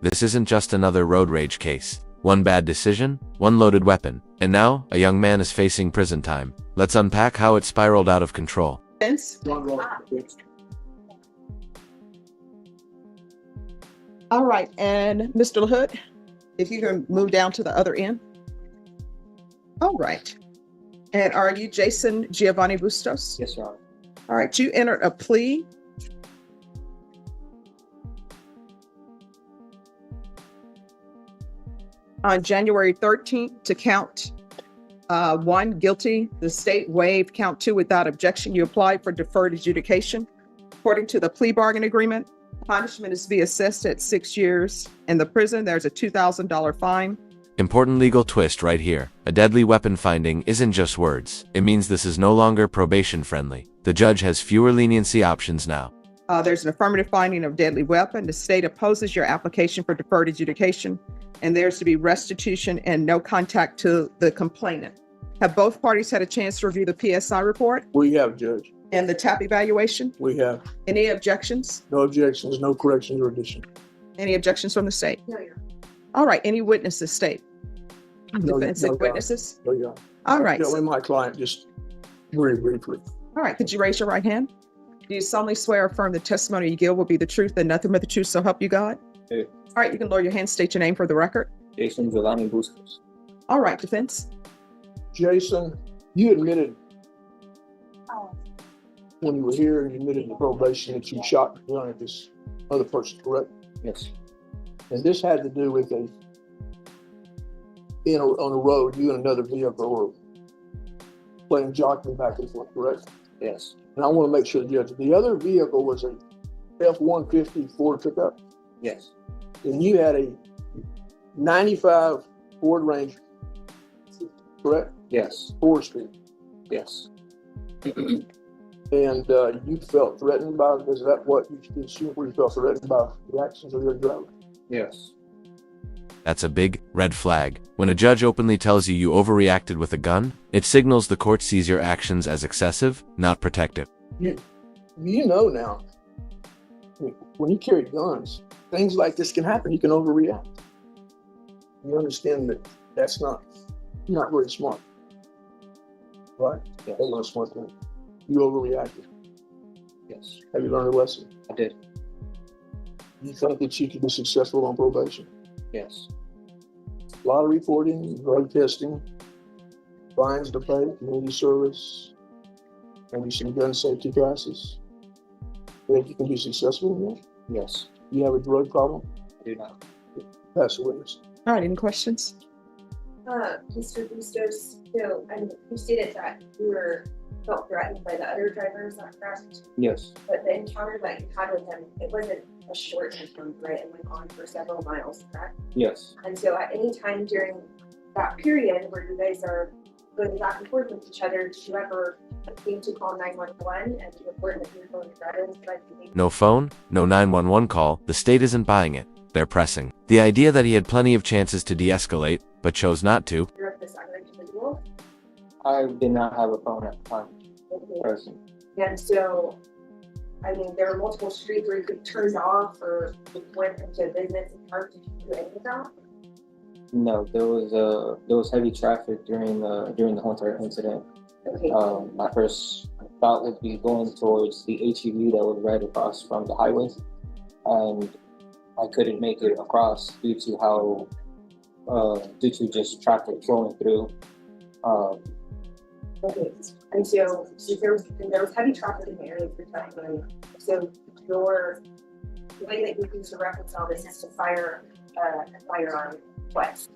This isn't just another road rage case. One bad decision, one loaded weapon, and now a young man is facing prison time. Let's unpack how it spiraled out of control. Vince? All right, and Mr. LaHood, if you can move down to the other end. All right. And are you Jason Giovanni Bustos? Yes, Your Honor. All right, you entered a plea on January 13th to count 1 guilty. The state waived count 2 without objection. You applied for deferred adjudication. According to the plea bargain agreement, punishment is to be assessed at 6 years in the prison. There's a $2,000 fine. Important legal twist right here. A deadly weapon finding isn't just words. It means this is no longer probation friendly. The judge has fewer leniency options now. There's an affirmative finding of deadly weapon. The state opposes your application for deferred adjudication, and there's to be restitution and no contact to the complainant. Have both parties had a chance to review the PSI report We have, Judge. and the TAP evaluation? We have. Any objections? No objections, no corrections or addition. Any objections from the state? No, Your Honor. All right, any witnesses, state? No, Defensive no, witnesses? Oh, yeah. All right, Tell my client just very briefly. all right, could you raise your right hand? Do you solemnly swear or affirm the testimony you give will be the truth and nothing but the truth, so help you God? Yeah. All right, you can lower your hand, state your name for the record. Jason Giovanni Bustos. All right, defense. Jason, you admitted when you were here, you admitted to probation that you shot and gun at this other person, correct? Yes. And this had to do with on a road, you and another vehicle were playing jockey back and forth, correct? Yes. And I want to make sure, Judge, the other vehicle was a F-150 Ford pickup, Yes. and you had a 95 Ford Ranger, correct? Yes. 4-speed. Yes. And you felt threatened by, is that what you assume you felt threatened by the actions of your driver? Yes. That's a big red flag. When a judge openly tells you you overreacted with a gun, it signals the court sees your actions as excessive, not protective. You know now, when you carry guns, things like this can happen. You can overreact. You understand that that's not very smart, right? Yes. That's not a smart thing. You overreacted. Yes. Have you learned a lesson? I did. You think that you could be successful on probation? Yes. A lot of reporting, drug testing, fines to pay, community service, maybe some gun safety classes. Think you can be successful in that? Yes. You have a drug problem? I do not. Pass the witness. All right, any questions? Mr. Bustos, so you stated that you felt threatened by the other drivers that crashed, Yes. but the encounter that you had with them, it wasn't a short encounter, right? It went on for several miles, correct? Yes. And so at any time during that period where you guys are going back and forth with each other, did you ever think to call 911 and report that you were feeling threatened? No phone, no 911 call, the state isn't buying it. They're pressing. The idea that he had plenty of chances to de-escalate, but chose not to. You're this other individual. I did not have a phone at the time. Person. And so, I mean, there are multiple streets where you could turn off or went into a business and parked. Did you do any of that? No, there was heavy traffic during the whole entire incident. Okay. My first thought would be going towards the HEV that was right across from the highway, and I couldn't make it across due to just traffic flowing through. Okay. And so there was heavy traffic in the area for traffic. So the way that you use to reconcile this is to fire a firearm twice.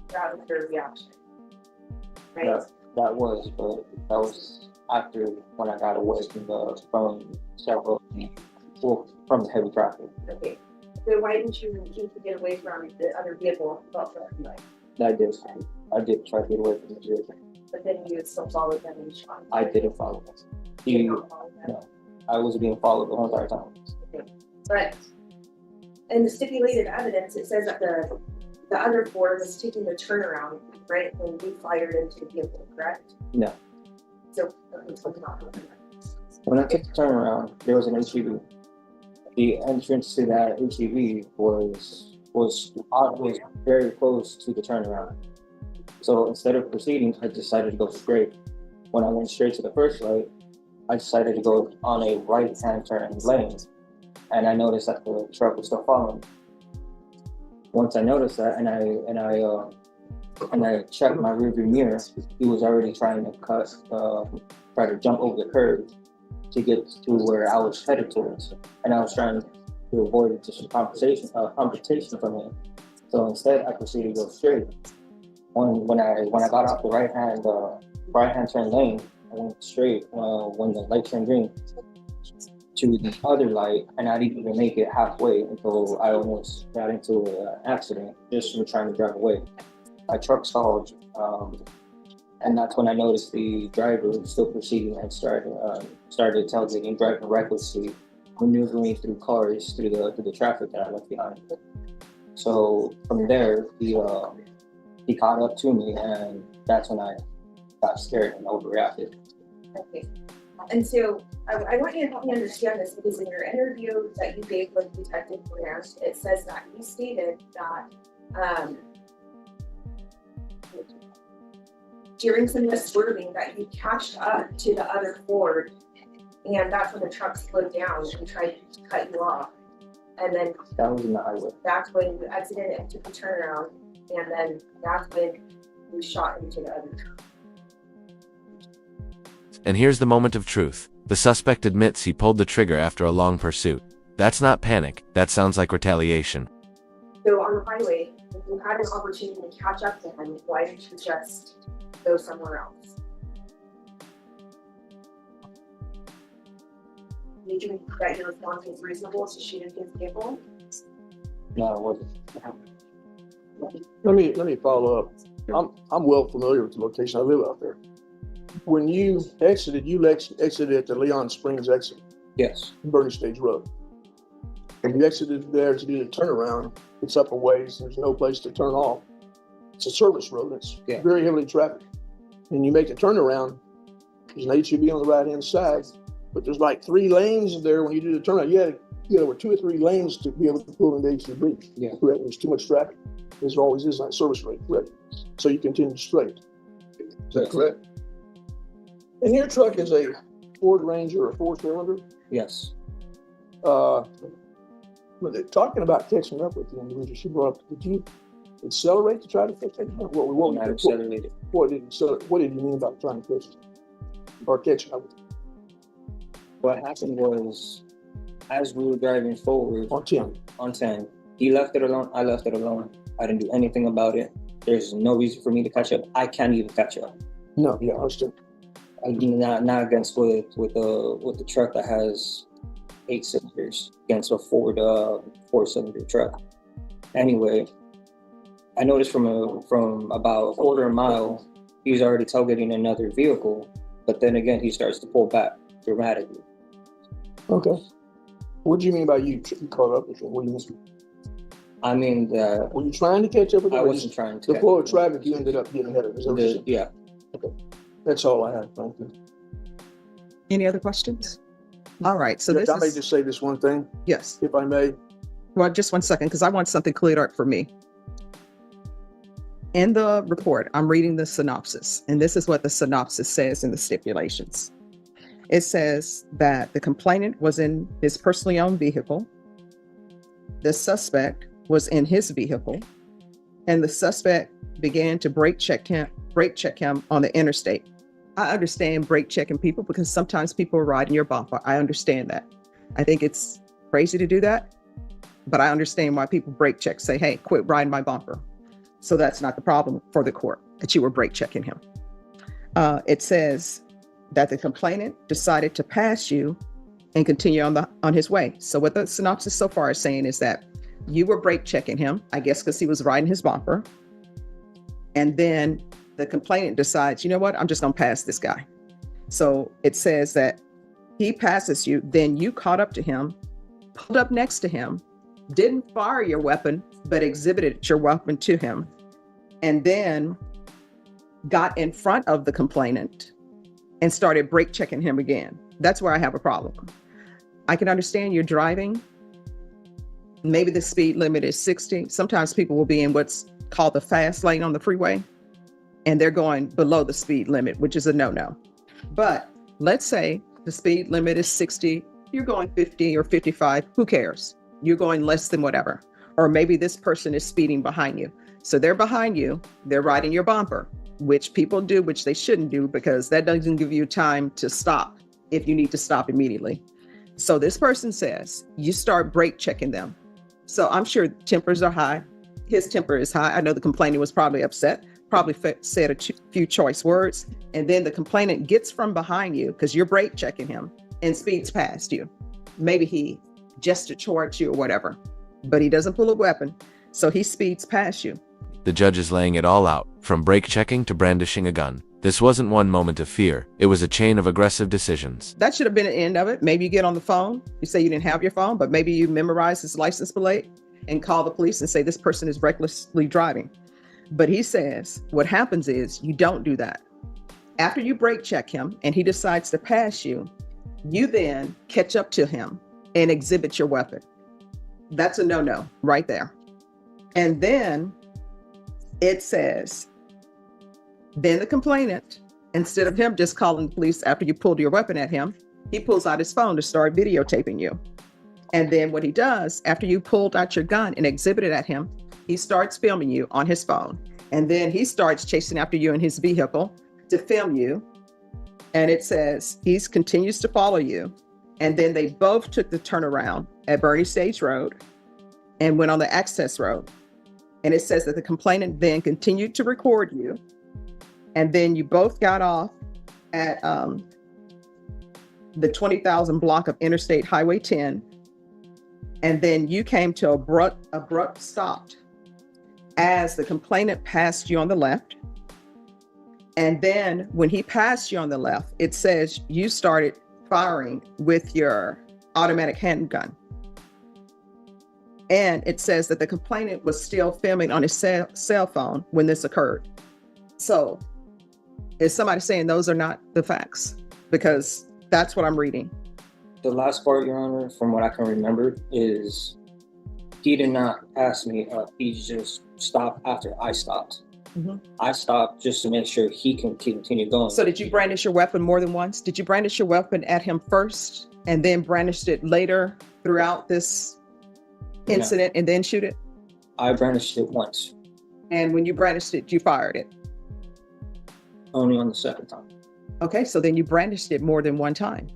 That was your reaction, right? That was after when I got away from the heavy traffic. Okay. So why didn't you choose to get away from the other vehicle without threatened by? I did try to get away from the vehicle. But then you still followed them and shot. I didn't follow him. You did not follow them. No, I was being followed the whole entire time. Okay. But in the stipulated evidence, it says that the other Ford was taking the turnaround, right, when we fired into the vehicle, correct? No. So, let's talk about that. When I took the turnaround, there was an HEV. the entrance to that HEV was very close to the turnaround. So instead of proceeding, I decided to go straight. When I went straight to the first light, I decided to go on a right-hand turn lane, and I noticed that the truck was still following. Once I noticed that, and I checked my rearview mirror, he was already trying to try to jump over the curb to get to where I was headed towards, and I was trying to avoid just confrontation from him. So instead, I proceeded to go straight. When I got out the right-hand turn lane, I went straight when the light turned green to the other light, and I didn't even make it halfway until I almost got into an accident just from trying to drive away. My truck stalled, and that's when I noticed the driver was still proceeding and started tailgating, driving recklessly, maneuvering through cars through the traffic that I left behind. So from there, he caught up to me, and that's when I got scared and overreacted. Okay. And so I want you to help me understand this, because in your interview that you gave with Detective Grant, it says that you stated that during some of the swerving that you catched up to the other Ford, and that's when the truck slowed down and tried to cut you off. And then that was in the highway. That's when you exited and took a turnaround, and then that's when you shot into the other truck. And here's the moment of truth. The suspect admits he pulled the trigger after a long pursuit. That's not panic, that sounds like retaliation. So on the highway, if you had an opportunity to catch up to him, why didn't you just go somewhere else? Did you think that your response was reasonable to shoot in his vehicle? No, it wasn't. Let me follow up. I'm well familiar with the location. I live out there. When you exited at the Leon Springs exit. Yes. Bernie Stage Road. When you exited there to do the turnaround, it's up a ways. There's no place to turn off. It's a service road. It's very heavily trafficked. And you make a turnaround. There's an HEV on the right-hand side, but there's like 3 lanes there when you do the turnaround. You had 2 or 3 lanes to be able to pull into HEV. Yeah. Correct. There's too much traffic. There always is on service road. Correct. So you continue straight. Is that correct? And your truck is a Ford Ranger, a 4-cylinder? Yes. When they're talking about catching up with the individual she brought up, did you accelerate to try to catch up? What we won't Not accelerated. What did you mean about trying to catch or catching up? What happened was, as we were driving forward On 10. He left it alone. I left it alone. I didn't do anything about it. There's no reason for me to catch up. I can't even catch up. No, yeah, I understand. Not against with the truck that has 8 cylinders against a Ford 4-cylinder truck. Anyway, I noticed from about a quarter of a mile, he's already tailgating another vehicle, but then again he starts to pull back dramatically. Okay. What do you mean by you caught up with him? What do you mean? I mean that. Were you trying to catch up with him? I wasn't trying to. The flow of traffic, you ended up getting ahead of him. Yeah. Okay. That's all I have. Thank you. Any other questions? All right, so I may just say this one thing. Yes. If I may. Well, just 1 second, because I want something cleared up for me. In the report, I'm reading the synopsis, and this is what the synopsis says in the stipulations. It says that the complainant was in his personally owned vehicle, the suspect was in his vehicle, and the suspect began to brake check him on the interstate. I understand brake checking people because sometimes people are riding your bumper. I understand that. I think it's crazy to do that, but I understand why people brake check, say, hey, quit riding my bumper. So that's not the problem for the court, that you were brake checking him. It says that the complainant decided to pass you and continue on his way. So what the synopsis so far is saying is that you were brake checking him, I guess because he was riding his bumper. And then the complainant decides, you know what, I'm just gonna pass this guy. So it says that he passes you, then you caught up to him, pulled up next to him, didn't fire your weapon, but exhibited your weapon to him, and then got in front of the complainant and started brake checking him again. That's where I have a problem. I can understand you're driving maybe the speed limit is 60. Sometimes people will be in what's called the fast lane on the freeway, and they're going below the speed limit, which is a no-no. But let's say the speed limit is 60, you're going 50 or 55, who cares? You're going less than whatever. Or maybe this person is speeding behind you. So they're behind you, they're riding your bumper, which people do, which they shouldn't do, because that doesn't give you time to stop if you need to stop immediately. So this person says, you start brake checking them. So I'm sure tempers are high. His temper is high. I know the complainant was probably upset, probably said a few choice words. And then the complainant gets from behind you, because you're brake checking him, and speeds past you. Maybe he gestured towards you or whatever, but he doesn't pull a weapon. So he speeds past you. The judge is laying it all out, from brake checking to brandishing a gun. This wasn't one moment of fear. It was a chain of aggressive decisions. That should have been the end of it. Maybe you get on the phone. You say you didn't have your phone, but maybe you memorize his license plate and call the police and say this person is recklessly driving. But he says what happens is you don't do that. After you brake check him and he decides to pass you, you then catch up to him and exhibit your weapon. That's a no-no right there. And then it says, then the complainant, instead of him just calling the police after you pulled your weapon at him, he pulls out his phone to start videotaping you. And then what he does, after you pulled out your gun and exhibited at him, he starts filming you on his phone. And then he starts chasing after you in his vehicle to film you. And it says he continues to follow you. And then they both took the turnaround at Bernie Stage Road and went on the access road. And it says that the complainant then continued to record you. And then you both got off at the 20,000 block of Interstate Highway 10. And then you came to abrupt stop as the complainant passed you on the left. And then when he passed you on the left, it says you started firing with your automatic handgun. And it says that the complainant was still filming on his cell phone when this occurred. So is somebody saying those are not the facts? Because that's what I'm reading. The last part, Your Honor, from what I can remember, is he did not pass me up. He just stopped after I stopped. Mm-hmm. I stopped just to make sure he can continue going. So did you brandish your weapon more than once? Did you brandish your weapon at him first and then brandished it later throughout this incident and then shoot it? I brandished it once. And when you brandished it, you fired it? Only on the second time. Okay, so then you brandished it more than one time.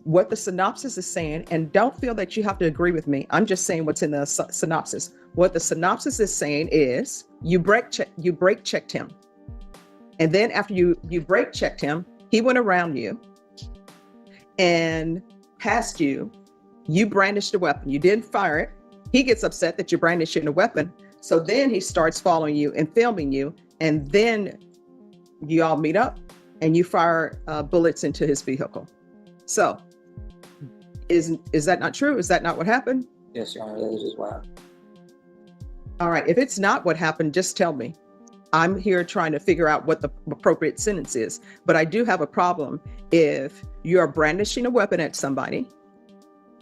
What the synopsis is saying, and don't feel that you have to agree with me, I'm just saying what's in the synopsis. What the synopsis is saying is you brake checked him. And then after you brake checked him, he went around you and passed you. You brandished a weapon. You didn't fire it. He gets upset that you're brandishing a weapon. So then he starts following you and filming you. And then you all meet up and you fire bullets into his vehicle. So is that not true? Is that not what happened? Yes, Your Honor, that is just what happened. All right. If it's not what happened, just tell me. I'm here trying to figure out what the appropriate sentence is. But I do have a problem if you are brandishing a weapon at somebody,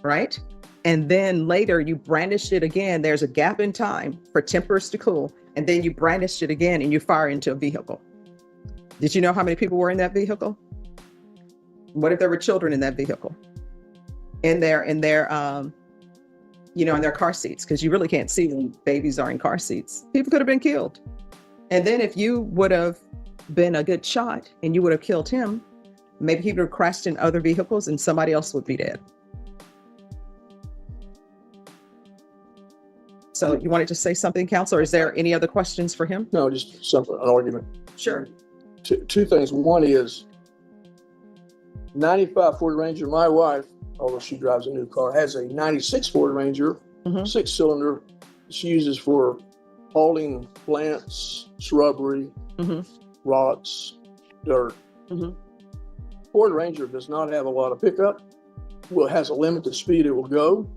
right? And then later you brandish it again. There's a gap in time for tempers to cool. And then you brandish it again and you fire into a vehicle. Did you know how many people were in that vehicle? What if there were children in that vehicle? In their car seats, because you really can't see when babies are in car seats. People could have been killed. And then if you would have been a good shot and you would have killed him, maybe he would have crashed in other vehicles and somebody else would be dead. So you wanted to say something, counsel, or is there any other questions for him? No, just something, an argument. Sure. Two things. One is 95 Ford Ranger. My wife, although she drives a new car, has a 96 Ford Ranger, 6-cylinder. She uses for hauling plants, shrubbery, rocks, dirt. Ford Ranger does not have a lot of pickup. Well, it has a limited speed it will go.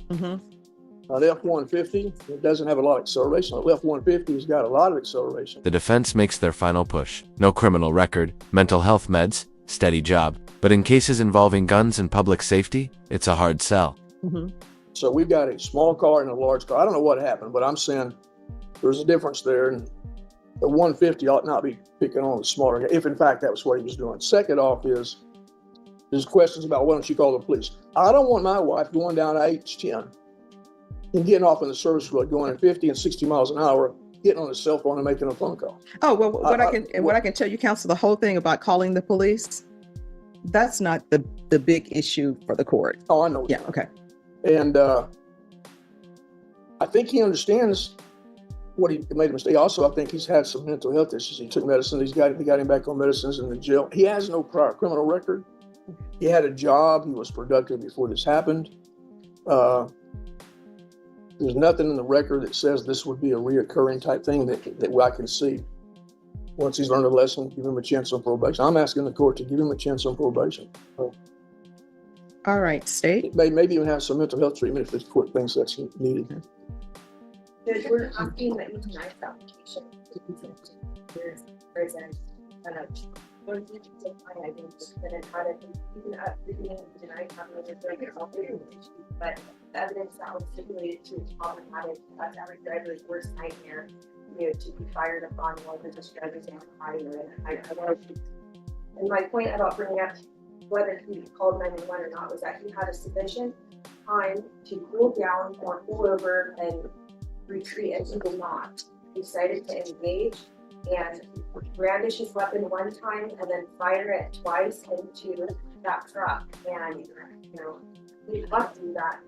An F-150, it doesn't have a lot of acceleration. An F-150 has got a lot of acceleration. The defense makes their final push. No criminal record, mental health meds, steady job. But in cases involving guns and public safety, it's a hard sell. So we've got a small car and a large car. I don't know what happened, but I'm saying there's a difference there. And the 150 ought not be picking on the smaller guy, if in fact that was what he was doing. Second off is, there's questions about why don't you call the police? I don't want my wife going down I-10 and getting off on the service road, going at 50 and 60 miles an hour, getting on his cell phone and making a phone call. Oh, well, what I can tell you, counsel, the whole thing about calling the police, that's not the big issue for the court. Oh, I know. Yeah, okay. And I think he understands what he made a mistake. Also, I think he's had some mental health issues. He took medicine. They got him back on medicines in the jail. He has no prior criminal record. He had a job. He was productive before this happened. There's nothing in the record that says this would be a reoccurring type thing that I can see. Once he's learned a lesson, give him a chance on probation. I'm asking the court to give him a chance on probation. All right, state. Maybe even have some mental health treatment if the court thinks that's needed. Judge, we're asking that you deny the application to be sent to years in prison. One thing to define, I think, is that it had a even up to being denied but the evidence that was stipulated to problematic, average driver's worst nightmare, to be fired upon wasn't just drivers and fire. And my point about bringing up whether he called 911 or not was that he had a sufficient time to cool down or pull over and retreat, and he did not. He decided to engage and brandish his weapon one time and then fire it twice into that truck. And he's lucky that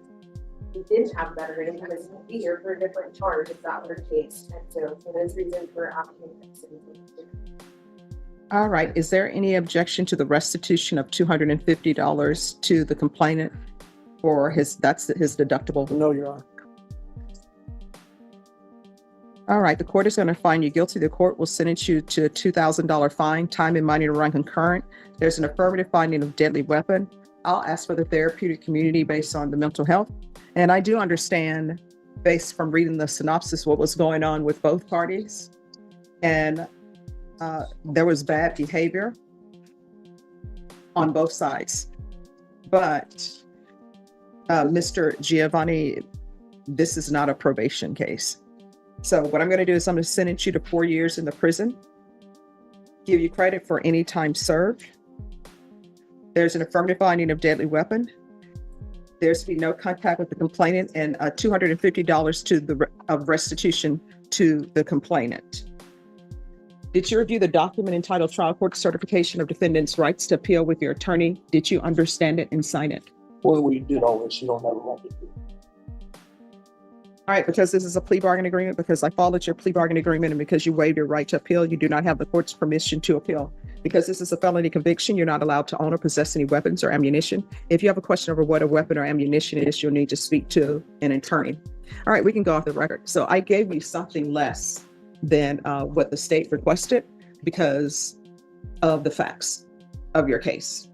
he didn't have better in because he'd be here for a different charge if that were the case. And so for those reasons, we're asking this. All right. Is there any objection to the restitution of $250 to the complainant for his deductible? No, Your Honor. All right. The court is going to find you guilty. The court will sentence you to a $2,000 fine, time and money to run concurrent. There's an affirmative finding of deadly weapon. I'll ask for the therapeutic community based on the mental health. And I do understand, based from reading the synopsis, what was going on with both parties. And there was bad behavior on both sides. But Mr. Giovanni, this is not a probation case. So what I'm going to do is I'm going to sentence you to 4 years in the prison, give you credit for any time served. There's an affirmative finding of deadly weapon. There's to be no contact with the complainant, and $250 of restitution to the complainant. Did you review the document entitled Trial Court Certification of Defendant's Rights to Appeal with your attorney? Did you understand it and sign it? When we did all this, you don't have a right to do it. All right, because this is a plea bargain agreement, because I followed your plea bargain agreement, and because you waived your right to appeal, you do not have the court's permission to appeal. Because this is a felony conviction, you're not allowed to own or possess any weapons or ammunition. If you have a question over what a weapon or ammunition is, you'll need to speak to an attorney. All right, we can go off the record. So I gave you something less than what the state requested because of the facts of your case.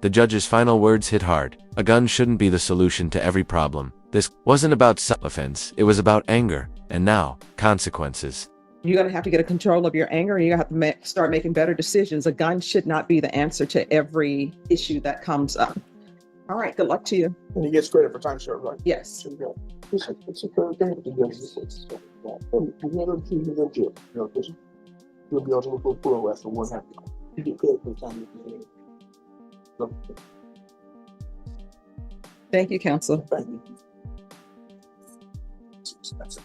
The judge's final words hit hard. A gun shouldn't be the solution to every problem. This wasn't about self-offense, it was about anger, and now, consequences. You're going to have to get a control of your anger, and you're going to have to start making better decisions. A gun should not be the answer to every issue that comes up. All right, good luck to you. And he gets credit for time served, right? Yes. It's a fair thing to do. You'll be eligible for parole after 1 half. You get credit for the time you do. Thank you, counsel. Thank you. That's it.